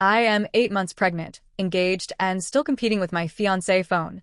I am 8 months pregnant, engaged, and still competing with my fiancé phone.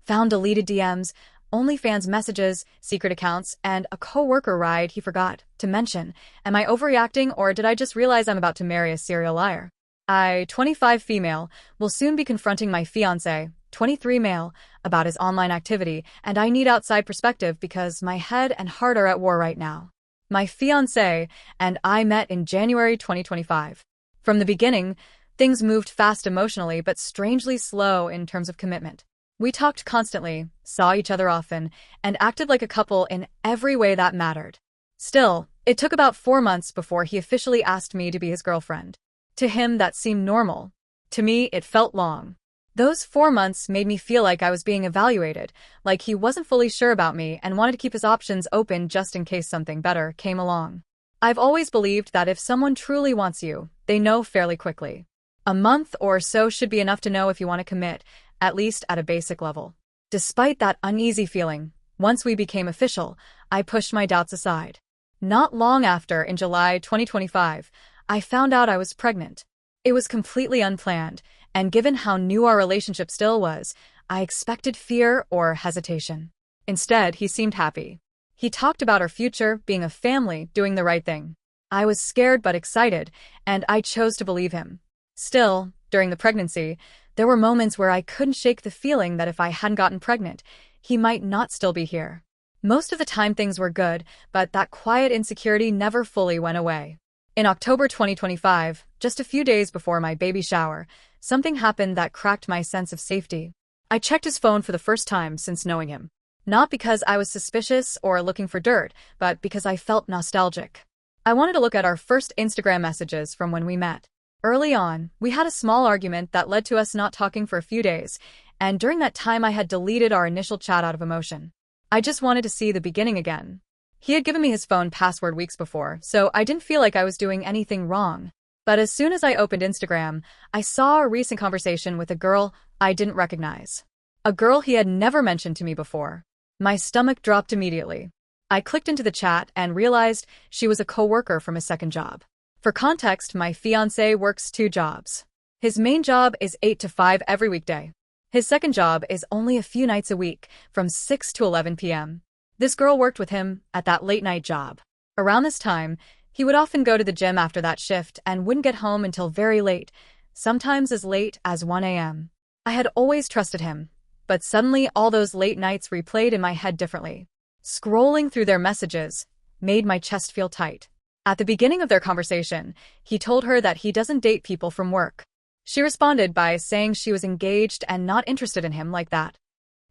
Found deleted DMs, OnlyFans messages, secret accounts, and a coworker ride he forgot to mention. Am I overreacting, or did I just realize I'm about to marry a serial liar? 25 female, will soon be confronting my fiancé, 23 male, about his online activity, and I need outside perspective because my head and heart are at war right now. My fiancé and I met in January 2025. From the beginning, things moved fast emotionally but strangely slow in terms of commitment. We talked constantly, saw each other often, and acted like a couple in every way that mattered. Still, it took about 4 months before he officially asked me to be his girlfriend. To him, that seemed normal. To me, it felt long. Those 4 months made me feel like I was being evaluated, like he wasn't fully sure about me and wanted to keep his options open just in case something better came along. I've always believed that if someone truly wants you, they know fairly quickly. A month or so should be enough to know if you want to commit, at least at a basic level. Despite that uneasy feeling, once we became official, I pushed my doubts aside. Not long after, in July 2025, I found out I was pregnant. It was completely unplanned, and given how new our relationship still was, I expected fear or hesitation. Instead, he seemed happy. He talked about our future, being a family, doing the right thing. I was scared but excited, and I chose to believe him. Still, during the pregnancy, there were moments where I couldn't shake the feeling that if I hadn't gotten pregnant, he might not still be here. Most of the time things were good, but that quiet insecurity never fully went away. In October 2025, just a few days before my baby shower, something happened that cracked my sense of safety. I checked his phone for the first time since knowing him. Not because I was suspicious or looking for dirt, but because I felt nostalgic. I wanted to look at our first Instagram messages from when we met. Early on, we had a small argument that led to us not talking for a few days, and during that time I had deleted our initial chat out of emotion. I just wanted to see the beginning again. He had given me his phone password weeks before, so I didn't feel like I was doing anything wrong. But as soon as I opened Instagram, I saw a recent conversation with a girl I didn't recognize. A girl he had never mentioned to me before. My stomach dropped immediately. I clicked into the chat and realized she was a coworker from his second job. For context, my fiancé works 2 jobs. His main job is 8 to 5 every weekday. His second job is only a few nights a week, from 6 to 11 p.m. This girl worked with him at that late-night job. Around this time, he would often go to the gym after that shift and wouldn't get home until very late, sometimes as late as 1 a.m. I had always trusted him, but suddenly all those late nights replayed in my head differently. Scrolling through their messages made my chest feel tight. At the beginning of their conversation, he told her that he doesn't date people from work. She responded by saying she was engaged and not interested in him like that.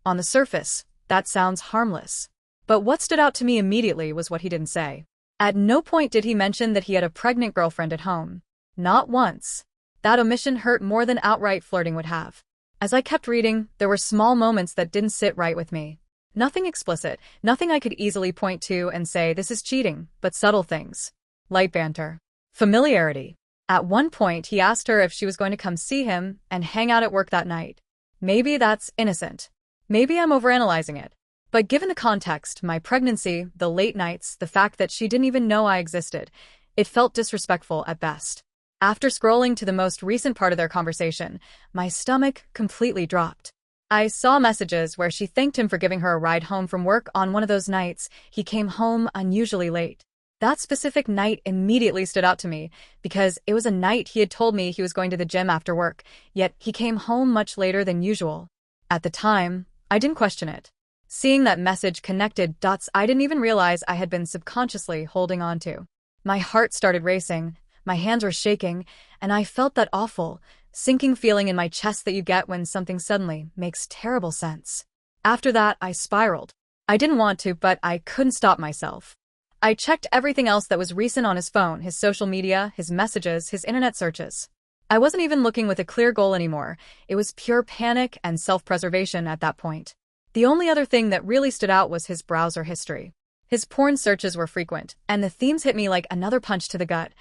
On the surface, that sounds harmless. But what stood out to me immediately was what he didn't say. At no point did he mention that he had a pregnant girlfriend at home. Not once. That omission hurt more than outright flirting would have. As I kept reading, there were small moments that didn't sit right with me. Nothing explicit, nothing I could easily point to and say this is cheating, but subtle things. Light banter. Familiarity. At one point, he asked her if she was going to come see him and hang out at work that night. Maybe that's innocent. Maybe I'm overanalyzing it. But given the context, my pregnancy, the late nights, the fact that she didn't even know I existed, it felt disrespectful at best. After scrolling to the most recent part of their conversation, my stomach completely dropped. I saw messages where she thanked him for giving her a ride home from work on one of those nights he came home unusually late. That specific night immediately stood out to me because it was a night he had told me he was going to the gym after work, yet he came home much later than usual. At the time, I didn't question it. Seeing that message connected dots I didn't even realize I had been subconsciously holding on to. My heart started racing, my hands were shaking, and I felt that awful, sinking feeling in my chest that you get when something suddenly makes terrible sense. After that, I spiraled. I didn't want to, but I couldn't stop myself. I checked everything else that was recent on his phone, his social media, his messages, his internet searches. I wasn't even looking with a clear goal anymore. It was pure panic and self-preservation at that point. The only other thing that really stood out was his browser history. His porn searches were frequent, and the themes hit me like another punch to the gut.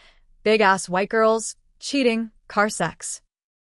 Big-ass white girls, cheating, car sex.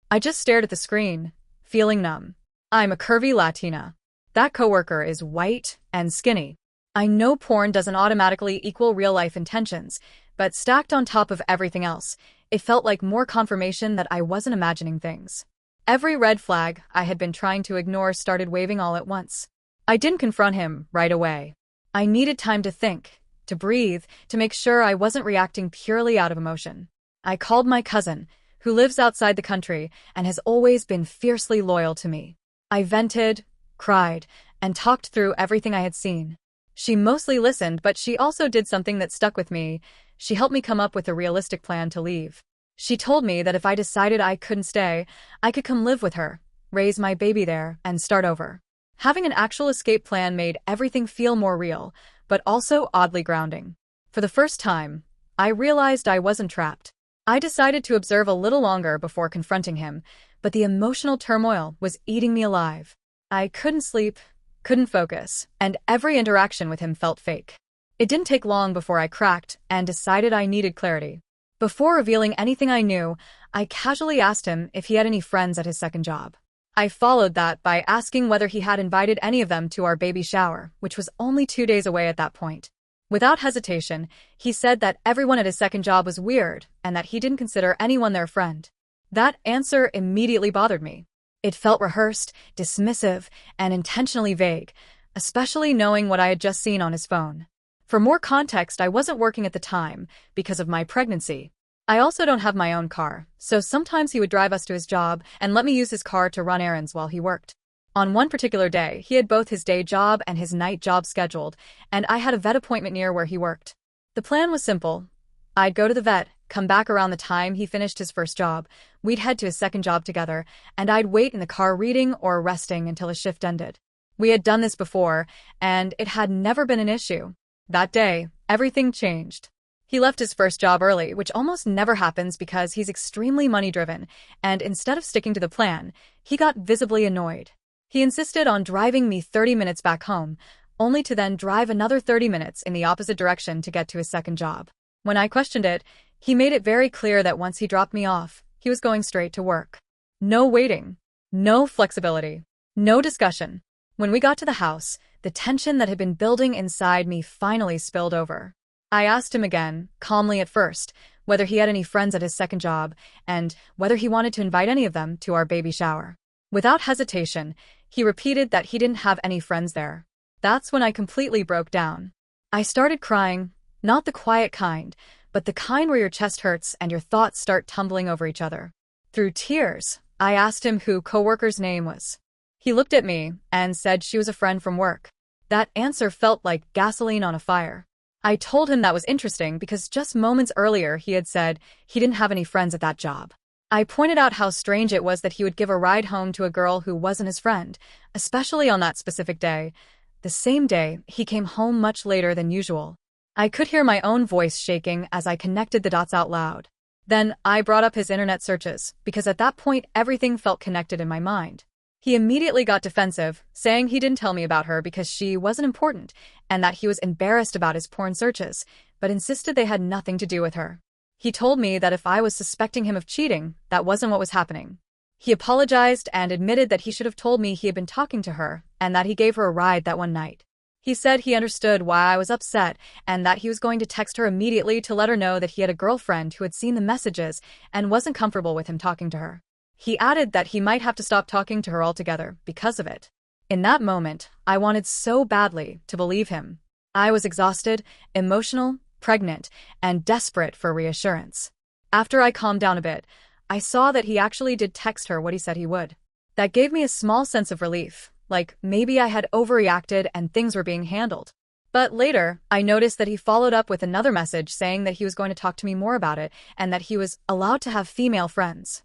I just stared at the screen, feeling numb. I'm a curvy Latina. That coworker is white and skinny. I know porn doesn't automatically equal real-life intentions, but stacked on top of everything else, It felt like more confirmation that I wasn't imagining things. Every red flag I had been trying to ignore started waving all at once. I didn't confront him right away. I needed time to think, to breathe, to make sure I wasn't reacting purely out of emotion. I called my cousin, who lives outside the country and has always been fiercely loyal to me. I vented, cried, and talked through everything I had seen. She mostly listened, but she also did something that stuck with me. She helped me come up with a realistic plan to leave. She told me that if I decided I couldn't stay, I could come live with her, raise my baby there, and start over. Having an actual escape plan made everything feel more real, but also oddly grounding. For the first time, I realized I wasn't trapped. I decided to observe a little longer before confronting him, but the emotional turmoil was eating me alive. I couldn't sleep, couldn't focus, and every interaction with him felt fake. It didn't take long before I cracked and decided I needed clarity. Before revealing anything I knew, I casually asked him if he had any friends at his second job. I followed that by asking whether he had invited any of them to our baby shower, which was only 2 days away at that point. Without hesitation, he said that everyone at his second job was weird and that he didn't consider anyone their friend. That answer immediately bothered me. It felt rehearsed, dismissive, and intentionally vague, especially knowing what I had just seen on his phone. For more context, I wasn't working at the time because of my pregnancy. I also don't have my own car, so sometimes he would drive us to his job and let me use his car to run errands while he worked. On one particular day, he had both his day job and his night job scheduled, and I had a vet appointment near where he worked. The plan was simple. I'd go to the vet, come back around the time he finished his first job, we'd head to his second job together, and I'd wait in the car reading or resting until his shift ended. We had done this before, and it had never been an issue. That day, everything changed. He left his first job early, which almost never happens because he's extremely money-driven, and instead of sticking to the plan, he got visibly annoyed. He insisted on driving me 30 minutes back home, only to then drive another 30 minutes in the opposite direction to get to his second job. When I questioned it, he made it very clear that once he dropped me off, he was going straight to work. No waiting, no flexibility, no discussion. When we got to the house, the tension that had been building inside me finally spilled over. I asked him again, calmly at first, whether he had any friends at his second job, and whether he wanted to invite any of them to our baby shower. Without hesitation, he repeated that he didn't have any friends there. That's when I completely broke down. I started crying, not the quiet kind, but the kind where your chest hurts and your thoughts start tumbling over each other. Through tears, I asked him who Coworker's name was. He looked at me and said she was a friend from work. That answer felt like gasoline on a fire. I told him that was interesting because just moments earlier he had said he didn't have any friends at that job. I pointed out how strange it was that he would give a ride home to a girl who wasn't his friend, especially on that specific day. The same day, he came home much later than usual. I could hear my own voice shaking as I connected the dots out loud. Then I brought up his internet searches, because at that point everything felt connected in my mind. He immediately got defensive, saying he didn't tell me about her because she wasn't important, and that he was embarrassed about his porn searches, but insisted they had nothing to do with her. He told me that if I was suspecting him of cheating, that wasn't what was happening. He apologized and admitted that he should have told me he had been talking to her, and that he gave her a ride that one night. He said he understood why I was upset, and that he was going to text her immediately to let her know that he had a girlfriend who had seen the messages and wasn't comfortable with him talking to her. He added that he might have to stop talking to her altogether because of it. In that moment, I wanted so badly to believe him. I was exhausted, emotional, pregnant, and desperate for reassurance. After I calmed down a bit, I saw that he actually did text her what he said he would. That gave me a small sense of relief, like maybe I had overreacted and things were being handled. But later, I noticed that he followed up with another message saying that he was going to talk to me more about it and that he was allowed to have female friends.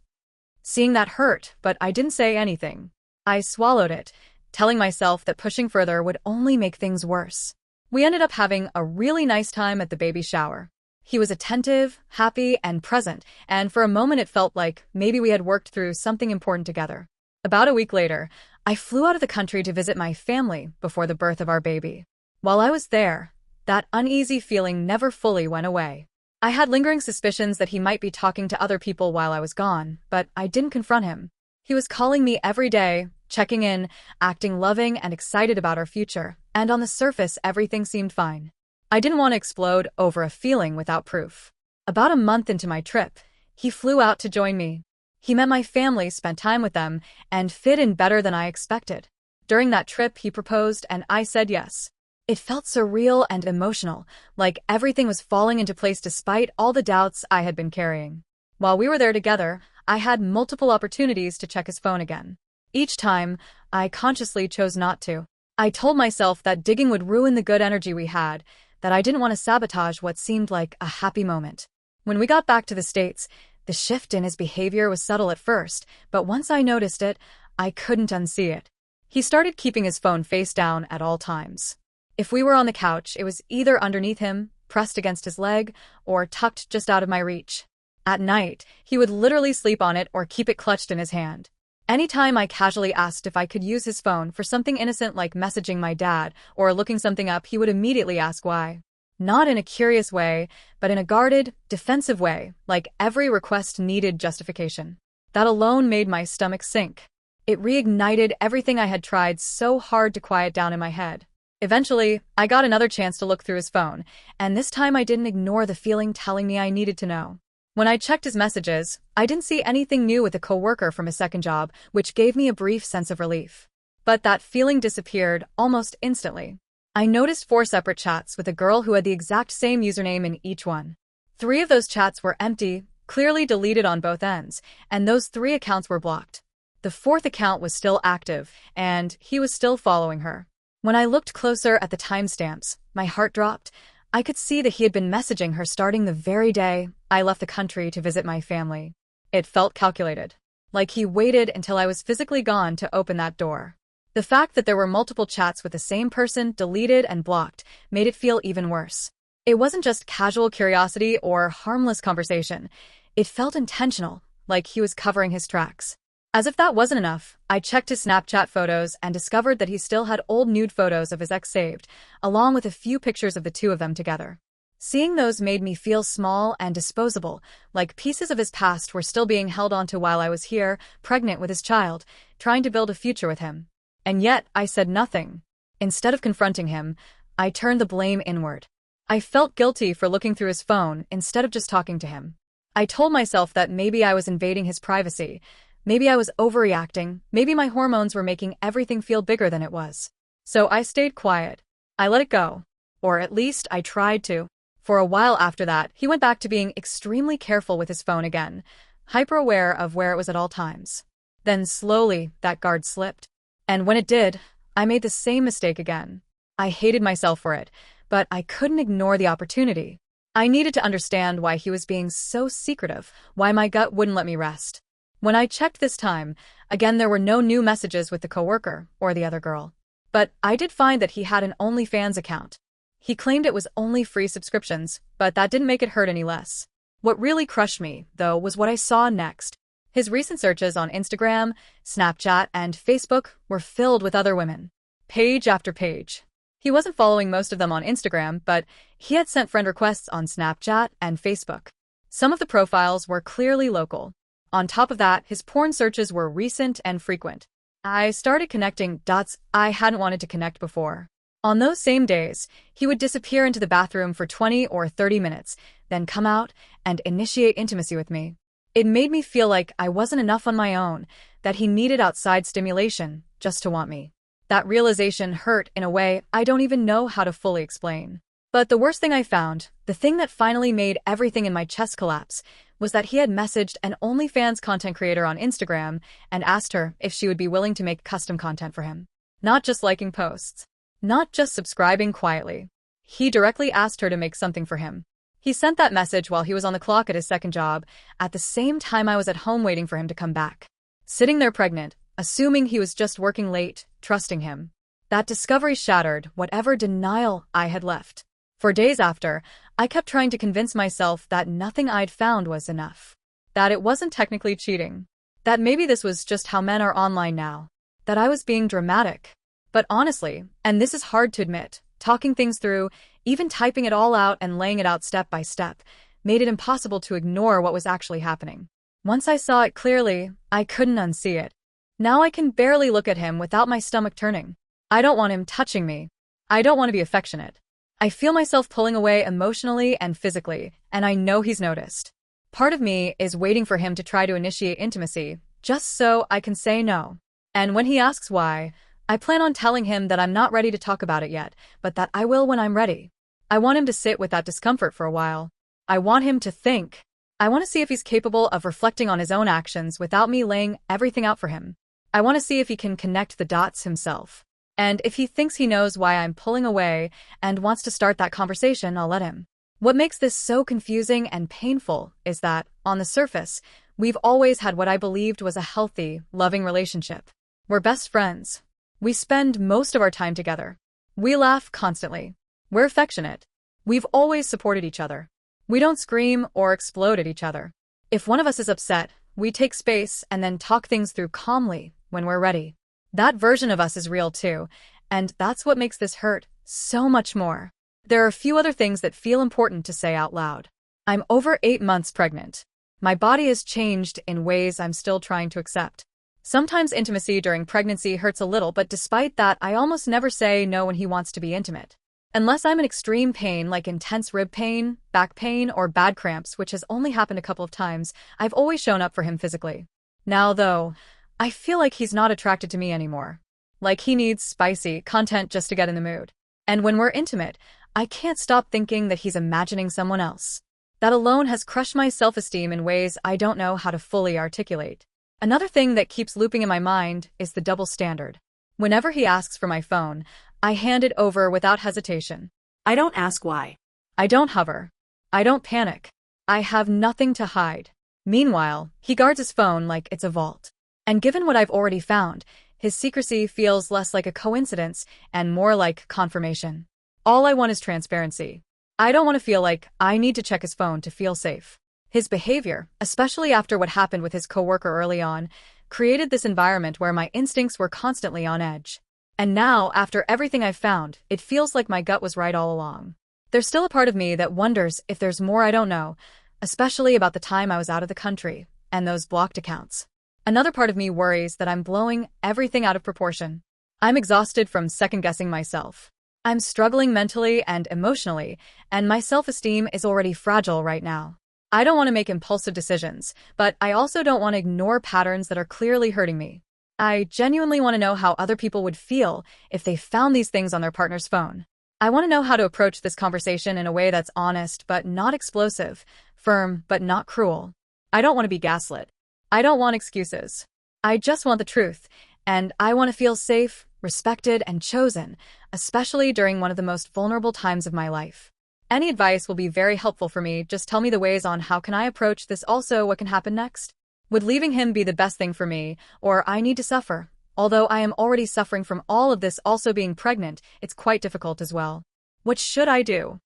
Seeing that hurt, but I didn't say anything. I swallowed it, telling myself that pushing further would only make things worse. We ended up having a really nice time at the baby shower. He was attentive, happy, and present, and for a moment it felt like maybe we had worked through something important together. About a week later, I flew out of the country to visit my family before the birth of our baby. While I was there, that uneasy feeling never fully went away. I had lingering suspicions that he might be talking to other people while I was gone, but I didn't confront him. He was calling me every day, checking in, acting loving and excited about our future, and on the surface everything seemed fine. I didn't want to explode over a feeling without proof. About a month into my trip, He flew out to join me. He met my family, spent time with them, and fit in better than I expected. During that trip, he proposed, and I said yes. It felt surreal and emotional, like everything was falling into place despite all the doubts I had been carrying. While we were there together, I had multiple opportunities to check his phone again. Each time, I consciously chose not to. I told myself that digging would ruin the good energy we had, that I didn't want to sabotage what seemed like a happy moment. When we got back to the States, the shift in his behavior was subtle at first, but once I noticed it, I couldn't unsee it. He started keeping his phone face down at all times. If we were on the couch, it was either underneath him, pressed against his leg, or tucked just out of my reach. At night, he would literally sleep on it or keep it clutched in his hand. Anytime I casually asked if I could use his phone for something innocent like messaging my dad or looking something up, he would immediately ask why. Not in a curious way, but in a guarded, defensive way, like every request needed justification. That alone made my stomach sink. It reignited everything I had tried so hard to quiet down in my head. Eventually, I got another chance to look through his phone, and this time I didn't ignore the feeling telling me I needed to know. When I checked his messages, I didn't see anything new with a coworker from his second job, which gave me a brief sense of relief. But that feeling disappeared almost instantly. I noticed 4 separate chats with a girl who had the exact same username in each one. 3 of those chats were empty, clearly deleted on both ends, and those 3 accounts were blocked. The 4th account was still active, and he was still following her. When I looked closer at the timestamps, my heart dropped. I could see that he had been messaging her starting the very day I left the country to visit my family. It felt calculated, like he waited until I was physically gone to open that door. The fact that there were multiple chats with the same person deleted and blocked made it feel even worse. It wasn't just casual curiosity or harmless conversation. It felt intentional, like he was covering his tracks. As if that wasn't enough, I checked his Snapchat photos and discovered that he still had old nude photos of his ex saved, along with a few pictures of the 2 of them together. Seeing those made me feel small and disposable, like pieces of his past were still being held onto while I was here, pregnant with his child, trying to build a future with him. And yet, I said nothing. Instead of confronting him, I turned the blame inward. I felt guilty for looking through his phone instead of just talking to him. I told myself that maybe I was invading his privacy. Maybe I was overreacting, maybe my hormones were making everything feel bigger than it was. So I stayed quiet. I let it go. Or at least I tried to. For a while after that, he went back to being extremely careful with his phone again, hyper-aware of where it was at all times. Then slowly, that guard slipped. And when it did, I made the same mistake again. I hated myself for it, but I couldn't ignore the opportunity. I needed to understand why he was being so secretive, why my gut wouldn't let me rest. When I checked this time, again there were no new messages with the coworker or the other girl. But I did find that he had an OnlyFans account. He claimed it was only free subscriptions, but that didn't make it hurt any less. What really crushed me, though, was what I saw next. His recent searches on Instagram, Snapchat, and Facebook were filled with other women. Page after page. He wasn't following most of them on Instagram, but he had sent friend requests on Snapchat and Facebook. Some of the profiles were clearly local. On top of that, his porn searches were recent and frequent. I started connecting dots I hadn't wanted to connect before. On those same days, he would disappear into the bathroom for 20 or 30 minutes, then come out and initiate intimacy with me. It made me feel like I wasn't enough on my own, that he needed outside stimulation just to want me. That realization hurt in a way I don't even know how to fully explain. But the worst thing I found, the thing that finally made everything in my chest collapse, was that he had messaged an OnlyFans content creator on Instagram and asked her if she would be willing to make custom content for him. Not just liking posts. Not just subscribing quietly. He directly asked her to make something for him. He sent that message while he was on the clock at his second job, at the same time I was at home waiting for him to come back. Sitting there pregnant, assuming he was just working late, trusting him. That discovery shattered whatever denial I had left. For days after, I kept trying to convince myself that nothing I'd found was enough. That it wasn't technically cheating. That maybe this was just how men are online now. That I was being dramatic. But honestly, and this is hard to admit, talking things through, even typing it all out and laying it out step by step, made it impossible to ignore what was actually happening. Once I saw it clearly, I couldn't unsee it. Now I can barely look at him without my stomach turning. I don't want him touching me. I don't want to be affectionate. I feel myself pulling away emotionally and physically, and I know he's noticed. Part of me is waiting for him to try to initiate intimacy, just so I can say no. And when he asks why, I plan on telling him that I'm not ready to talk about it yet, but that I will when I'm ready. I want him to sit with that discomfort for a while. I want him to think. I want to see if he's capable of reflecting on his own actions without me laying everything out for him. I want to see if he can connect the dots himself. And if he thinks he knows why I'm pulling away and wants to start that conversation, I'll let him. What makes this so confusing and painful is that, on the surface, we've always had what I believed was a healthy, loving relationship. We're best friends. We spend most of our time together. We laugh constantly. We're affectionate. We've always supported each other. We don't scream or explode at each other. If one of us is upset, we take space and then talk things through calmly when we're ready. That version of us is real too, and that's what makes this hurt so much more. There are a few other things that feel important to say out loud. I'm over 8 months pregnant. My body has changed in ways I'm still trying to accept. Sometimes intimacy during pregnancy hurts a little, but despite that, I almost never say no when he wants to be intimate. Unless I'm in extreme pain like intense rib pain, back pain, or bad cramps, which has only happened a couple of times, I've always shown up for him physically. Now, though, I feel like he's not attracted to me anymore. Like he needs spicy content just to get in the mood. And when we're intimate, I can't stop thinking that he's imagining someone else. That alone has crushed my self-esteem in ways I don't know how to fully articulate. Another thing that keeps looping in my mind is the double standard. Whenever he asks for my phone, I hand it over without hesitation. I don't ask why. I don't hover. I don't panic. I have nothing to hide. Meanwhile, he guards his phone like it's a vault. And given what I've already found, his secrecy feels less like a coincidence and more like confirmation. All I want is transparency. I don't want to feel like I need to check his phone to feel safe. His behavior, especially after what happened with his coworker early on, created this environment where my instincts were constantly on edge. And now, after everything I've found, it feels like my gut was right all along. There's still a part of me that wonders if there's more I don't know, especially about the time I was out of the country and those blocked accounts. Another part of me worries that I'm blowing everything out of proportion. I'm exhausted from second-guessing myself. I'm struggling mentally and emotionally, and my self-esteem is already fragile right now. I don't want to make impulsive decisions, but I also don't want to ignore patterns that are clearly hurting me. I genuinely want to know how other people would feel if they found these things on their partner's phone. I want to know how to approach this conversation in a way that's honest but not explosive, firm but not cruel. I don't want to be gaslit. I don't want excuses. I just want the truth, and I want to feel safe, respected, and chosen, especially during one of the most vulnerable times of my life. Any advice will be very helpful for me. Just tell me the ways on how can I approach this, also what can happen next. Would leaving him be the best thing for me, or I need to suffer? Although I am already suffering from all of this, also being pregnant, it's quite difficult as well. What should I do?